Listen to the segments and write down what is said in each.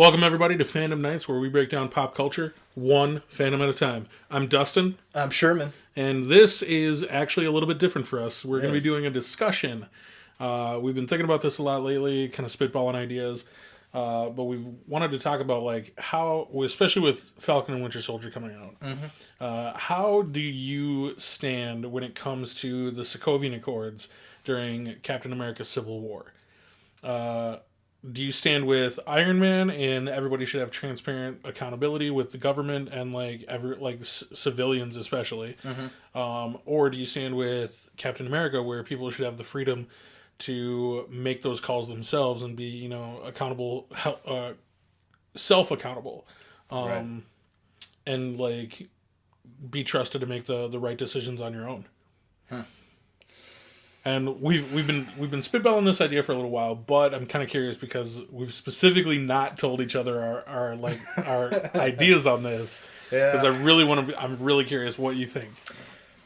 Welcome, everybody, to Phandom Knights, where we break down pop culture one fandom at a time. I'm Dustin. I'm Sherman. And this is actually a little bit different for us. We're going to be doing a discussion. We've been thinking about this a lot lately, kind of spitballing ideas. But we wanted to talk about like how, especially with Falcon and Winter Soldier coming out, how do you stand when it comes to the Sokovia Accords during Captain America's Civil War? Do you stand with Iron Man and everybody should have transparent accountability with the government and civilians especially, or do you stand with Captain America where people should have the freedom to make those calls themselves and be accountable, self accountable, Right. and like be trusted to make the right decisions on your own? And we've been spitballing this idea for a little while, but I'm kind of curious because we've specifically not told each other our ideas on this. Yeah. Because I'm really curious what you think.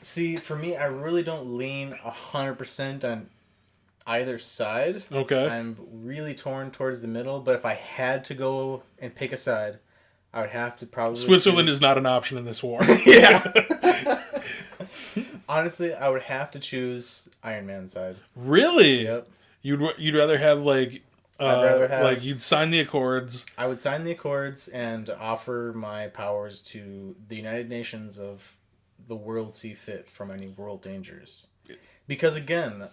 See, for me, I really don't lean 100% on either side. Okay. I'm really torn towards the middle, but if I had to go and pick a side, I would have to probably Switzerland is not an option in this war. Yeah. Honestly, I would have to choose Iron Man's side. Really? Yep. You'd rather have I'd rather have you'd sign the Accords. I would sign the Accords and offer my powers to the United Nations of the world see fit from any world dangers. Because again,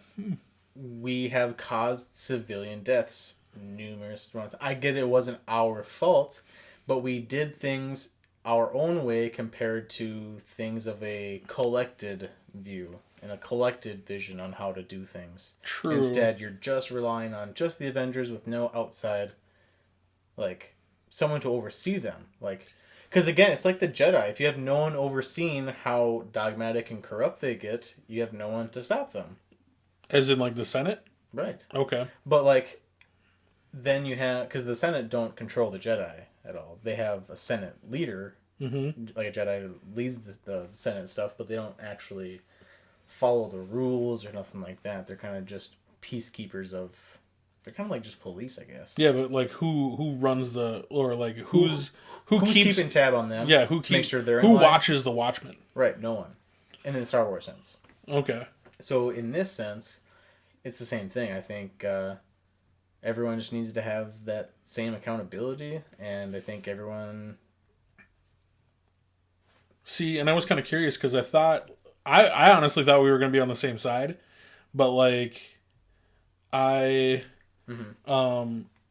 we have caused civilian deaths numerous amounts. I get it wasn't our fault, but we did things our own way compared to things of a collected view and a collected vision on how to do things. True. Instead, you're just relying on just the Avengers with no outside, someone to oversee them. Because again, it's like the Jedi. If you have no one overseeing how dogmatic and corrupt they get, you have no one to stop them. As in, like, the Senate? Right. Okay. But, then you have... Because the Senate don't control the Jedi at all. They have a Senate leader, like a Jedi who leads the Senate stuff, but they don't actually follow the rules or nothing like that. They're kind of just peacekeepers of... They're kind of like just police, I guess. Yeah, but, who runs the... Or, who's keeps keeps... keeping tab on them? Yeah, to make sure they're in who line? watches the Watchmen? Right, no one. And in the Star Wars sense. Okay. So in this sense, it's the same thing. I think everyone just needs to have that same accountability, and I think everyone... See, and I was kind of curious because I honestly thought we were going to be on the same side, but I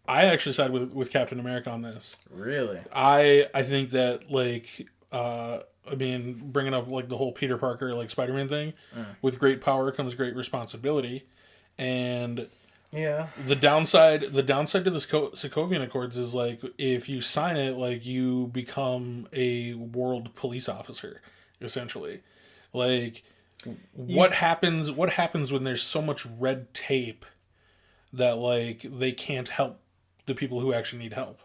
actually side with Captain America on this. Really? I think that bringing up the whole Peter Parker Spider-Man thing, with great power comes great responsibility, and yeah, the downside to the Sokovian Accords is if you sign it, you become a world police officer, essentially. What happens when there's so much red tape that they can't help the people who actually need help?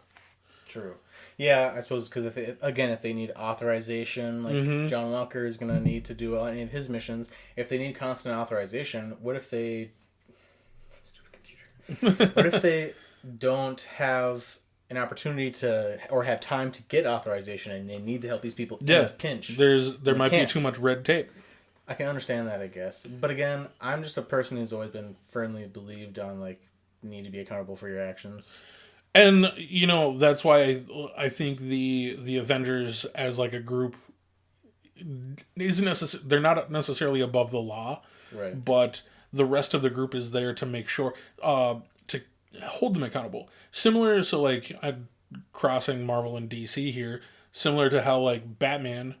True. Yeah, I suppose because if they need authorization, John Walker is going to need to do any of his missions. If they need constant authorization, what if they... Stupid computer. What if they don't have an opportunity to, or have time to get authorization and they need to help these people in a pinch? There might be too much red tape. I can understand that, I guess. But again, I'm just a person who's always been firmly believed on, need to be accountable for your actions. And, that's why I think the Avengers as a group isn't they're not necessarily above the law. Right. But the rest of the group is there to make sure, to hold them accountable. Similar to, crossing Marvel and DC here, similar to how, Batman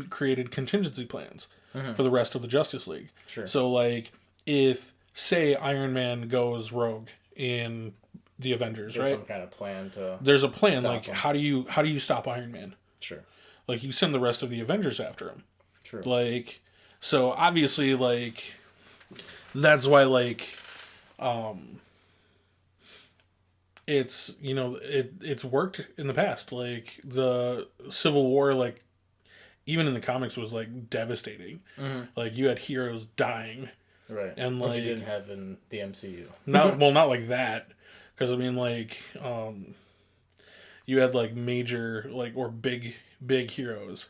created contingency plans for the rest of the Justice League. Sure. So, if, say, Iron Man goes rogue in the Avengers, There's right? some kind of plan to... There's a plan. Stop him. How do you stop Iron Man? Sure. You send the rest of the Avengers after him. True. So obviously, that's why, it's, it's worked in the past. The Civil War, even in the comics was devastating. You had heroes dying. Right. And which you didn't have in the MCU. Not like that. Because, you had like major like or big heroes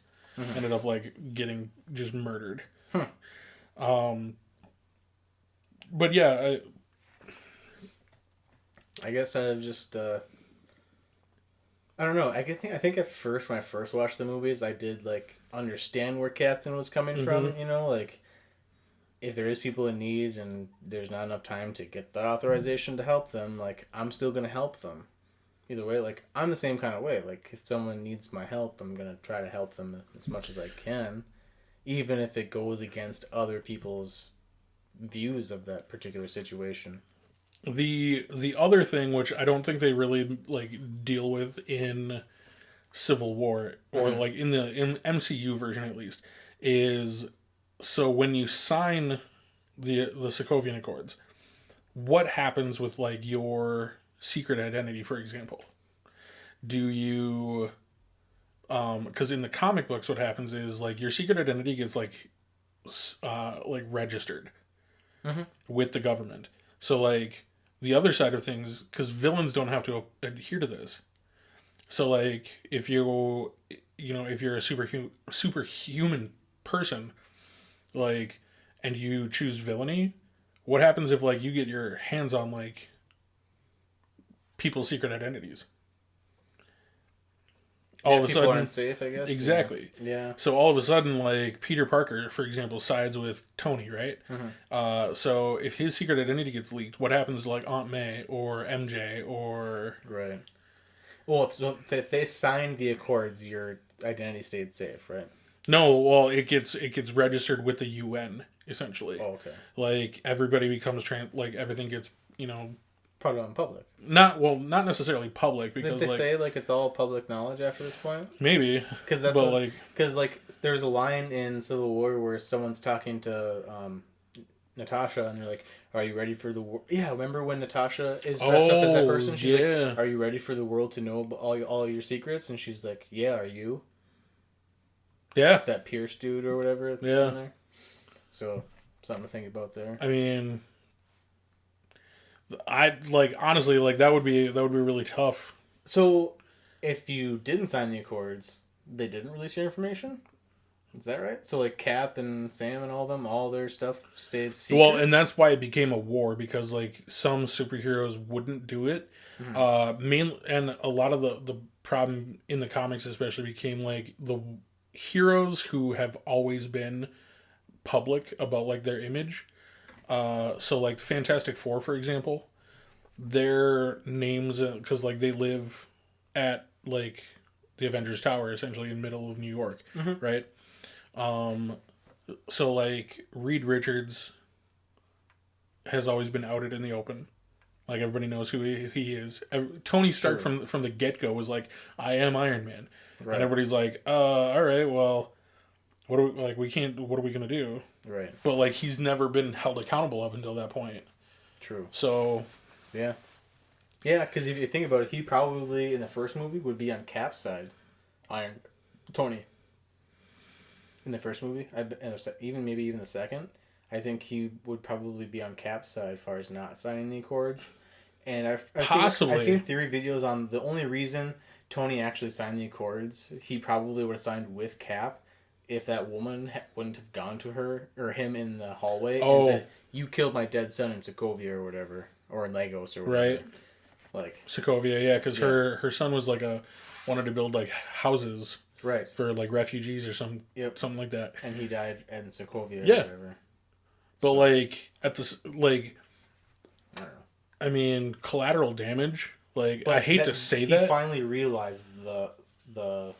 ended up like getting just murdered. But yeah, I guess I've just I don't know. I think at first when I first watched the movies, I did like understand where Captain was coming from. You know, like if there is people in need and there's not enough time to get the authorization to help them, like I'm still gonna help them. Either way, like I'm the same kind of way. Like if someone needs my help, I'm gonna try to help them as much as I can, even if it goes against other people's views of that particular situation. the other thing, which I don't think they really like deal with in Civil War or like in the MCU version at least, is so when you sign the Sokovian Accords, what happens with like your secret identity, for example? Do you because in the comic books what happens is like your secret identity gets like registered with the government. So like the other side of things, because villains don't have to adhere to this. So like if if you're a superhuman person, like, and you choose villainy, what happens if like you get your hands on like people's secret identities? All of a People sudden, aren't safe, I guess. exactly. Yeah. So all of a sudden, like Peter Parker, for example, sides with Tony, right? So if his secret identity gets leaked, what happens to like Aunt May or MJ or Right. Well, so if they signed the Accords, your identity stayed safe, right? no? Well, it gets registered with the UN essentially. Oh, okay. Like everybody becomes like everything gets Put it on public. not necessarily public because Didn't they like say like it's all public knowledge after this point? maybe Because that's but what, because like there's a line in Civil War where someone's talking to Natasha and they're like, "Are you ready for the war?" Yeah, remember when Natasha is dressed up as that person? She's like, "Are you ready for the world to know all your secrets?" And she's like, "Yeah, are you?" Yeah, It's that Pierce dude or whatever. It's Yeah. in there. So something to think about there. I mean, I like honestly like that would be really tough. So, if you didn't sign the Accords, they didn't release your information? Is that right? So, like, Cap and Sam and all them, all their stuff stayed secret? Well, and that's why it became a war, because, like, some superheroes wouldn't do it. And a lot of the problem in the comics especially became, like, the heroes who have always been public about, like, their image. So, like, Fantastic Four, for example, their names, because, like, they live at, like, the Avengers Tower, essentially, in the middle of New York, right? So like Reed Richards has always been outed in the open. Like everybody knows who he is. Tony Stark from the get-go was like, "I am Iron Man." Right. And everybody's like, all right, well, what are we what are we going to do?" Right. But like he's never been held accountable up until that point. True. So, yeah. Yeah, cuz if you think about it, he probably in the first movie would be on Cap's side. Tony. In the first movie, even the second, I think he would probably be on Cap's side as far as not signing the Accords. And I've seen theory videos on the only reason Tony actually signed the Accords. He probably would have signed with Cap if that woman wouldn't have gone to her or him in the hallway and said, "You killed my dead son in Sokovia or whatever, or in Lagos or whatever." Right. Like Sokovia, yeah, because her son was like wanted to build like houses. Right. For like refugees or something like that. And he died in Sokovia or whatever. But like at this like I don't know. I mean collateral damage. Like I hate to say that. He finally realized the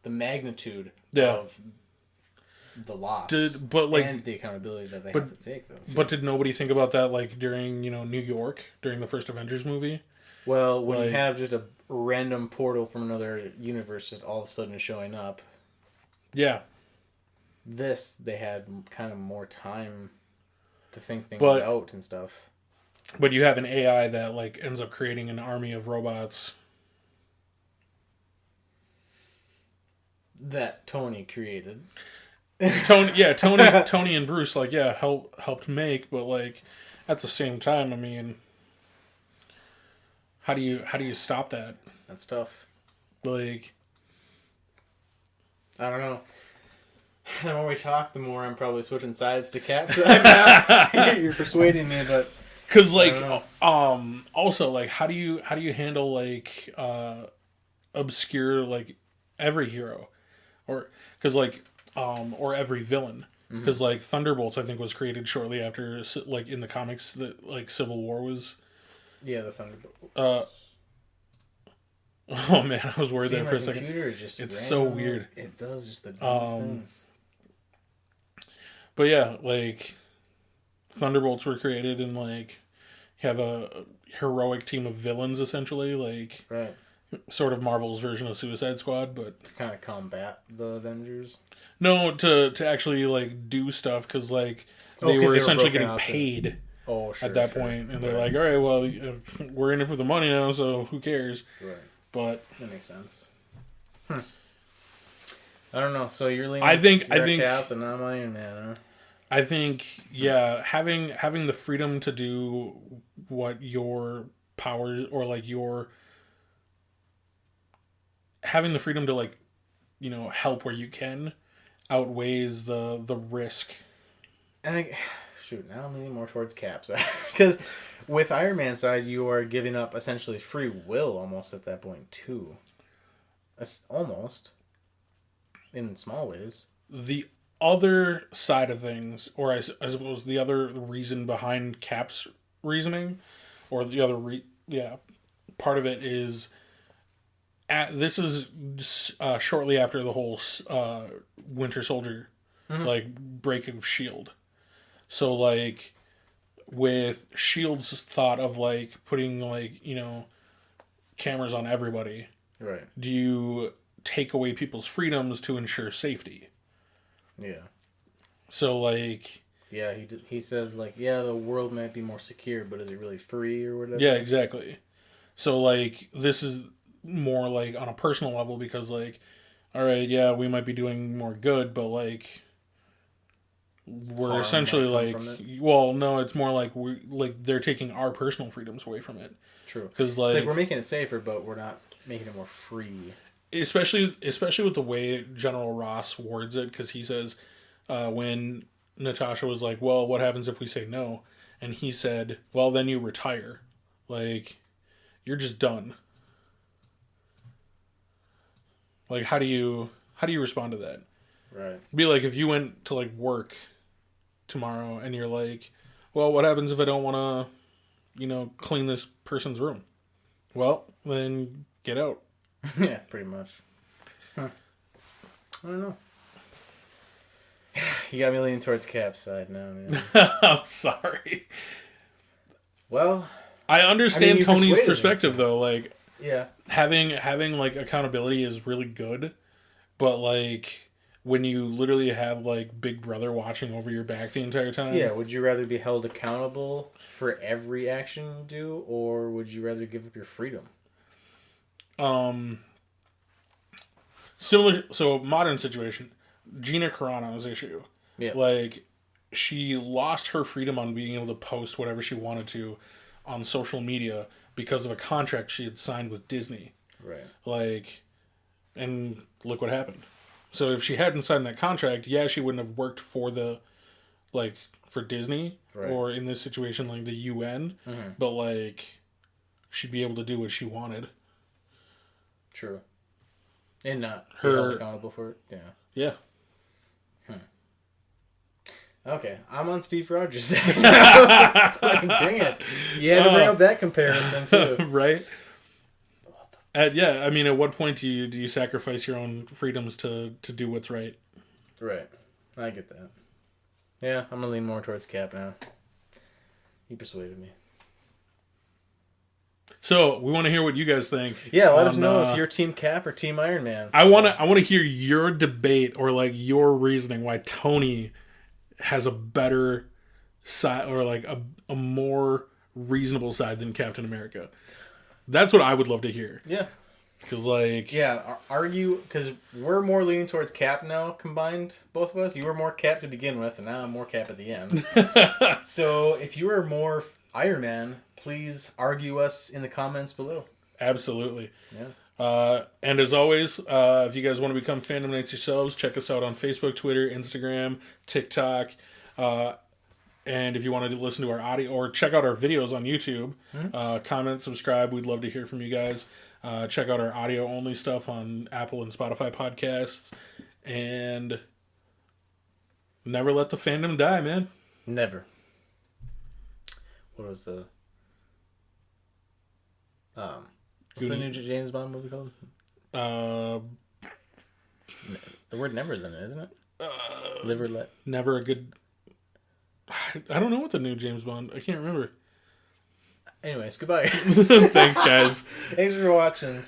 magnitude of the loss. And the accountability that they have to take though. But did nobody think about that like during, New York during the first Avengers movie? Well, when you have just a random portal from another universe just all of a sudden showing up. Yeah. They had kind of more time to think things out and stuff. But you have an AI that like ends up creating an army of robots. That Tony created. Tony and Bruce helped make, but like at the same time, I mean, How do you stop that? That's tough. Like, I don't know. The more we talk, the more I'm probably switching sides to Cap's side now. You're persuading me, but because like, also like, how do you handle like obscure like every hero, or because like or every villain. Because like Thunderbolts, I think, was created shortly after, like in the comics, that like Civil War was. Yeah, the Thunderbolts. Oh man, I was worried there for a second. It's so weird. It does just the dumbest things. But yeah, like Thunderbolts were created, and like you have a heroic team of villains, essentially, like right, sort of Marvel's version of Suicide Squad, but to kind of combat the Avengers. No, to actually like do stuff, because like they were essentially getting paid. At that point, and they're like, all right, well, we're in it for the money now, so who cares? Right. But that makes sense. I don't know. So you're leaning. I think Cap and I'm Iron Man. Huh? I think having the freedom to do what your powers, or like your having the freedom to like, help where you can, outweighs the risk. And now I'm leaning more towards Cap side, because with Iron Man side, you are giving up essentially free will almost at that point too. Almost. In small ways. The other side of things, or I suppose the other reason behind Cap's reasoning, or the other part of it is, this is shortly after the whole Winter Soldier like break of S.H.I.E.L.D. So like with S.H.I.E.L.D.'s thought of like putting like cameras on everybody, right? Do you take away people's freedoms to ensure safety? Yeah. So like, yeah, he says like, yeah, the world might be more secure, but is it really free or whatever? Yeah, exactly. So like, this is more like on a personal level, because like, all right, yeah, we might be doing more good, but like, we're essentially like, well, no, it's more like they're taking our personal freedoms away from it. True. Because like, it's like we're making it safer, but we're not making it more free. Especially with the way General Ross words it, because he says, when Natasha was like, well, what happens if we say no? And he said, well, then you retire. Like, you're just done. Like, how do you respond to that? Right. Be like, if you went to like work tomorrow and you're like, well, what happens if I don't want to, clean this person's room? Well, then get out. Yeah, pretty much. I don't know. You got me leaning towards Cap's side now, man. I'm sorry. Well, I understand Tony's perspective, me, though. Like, yeah, having like accountability is really good, but like when you literally have like Big Brother watching over your back the entire time. Yeah, would you rather be held accountable for every action you do, or would you rather give up your freedom? Similar. So modern situation, Gina Carano's issue. Yeah. Like, she lost her freedom on being able to post whatever she wanted to on social media because of a contract she had signed with Disney. Right. Like, and look what happened. So if she hadn't signed that contract, yeah, she wouldn't have worked for for Disney, right, or in this situation, like the UN, but like, she'd be able to do what she wanted. True. And not be held accountable for it. Yeah. Yeah. Okay, I'm on Steve Rogers' side now. Dang it. You had to bring up that comparison, too. Right? Yeah, I mean, at what point do you sacrifice your own freedoms to do what's right? Right. I get that. Yeah, I'm going to lean more towards Cap now. He persuaded me. So, we want to hear what you guys think. Yeah, let us know if you're Team Cap or Team Iron Man. I want to hear your debate, or like your reasoning why Tony has a better side, or like a more reasonable side than Captain America. That's what I would love to hear. Yeah. Because like... Yeah, because we're more leaning towards Cap now, combined, both of us. You were more Cap to begin with, and now I'm more Cap at the end. So, if you were more Iron Man, please argue us in the comments below. Absolutely. Yeah. And as always, if you guys want to become Phandom Knights yourselves, check us out on Facebook, Twitter, Instagram, TikTok. And if you want to listen to our audio or check out our videos on YouTube, comment, subscribe. We'd love to hear from you guys. Check out our audio only stuff on Apple and Spotify podcasts. And never let the fandom die, man. Never. What was the... what's the new James Bond movie called? The word never is in it, isn't it? Live or let. Never a good... I don't know what the new James Bond... I can't remember. Anyways, goodbye. Thanks, guys. Thanks for watching.